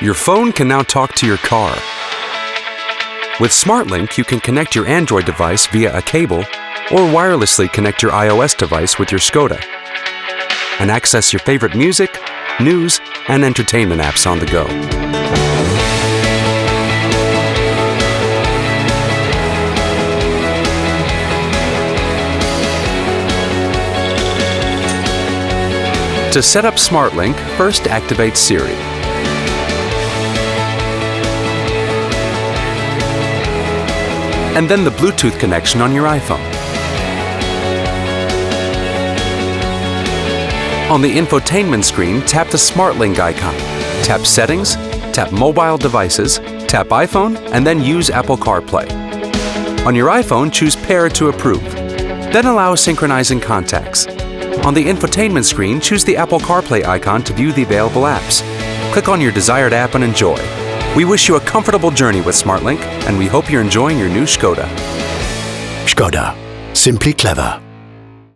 Your phone can now talk to your car. With SmartLink, you can connect your Android device via a cable or wirelessly connect your iOS device with your Škoda and access your favorite music, news, and entertainment apps on the go. To set up SmartLink, first activate Siri. And then the Bluetooth connection on your iPhone. On the infotainment screen, tap the SmartLink icon. Tap Settings, tap Mobile Devices, tap iPhone, and then use Apple CarPlay. On your iPhone, choose Pair to approve. Then allow synchronizing contacts. On the infotainment screen, choose the Apple CarPlay icon to view the available apps. Click on your desired app and enjoy. We wish you a comfortable journey with SmartLink, and we hope you're enjoying your new Škoda. Škoda. Simply clever.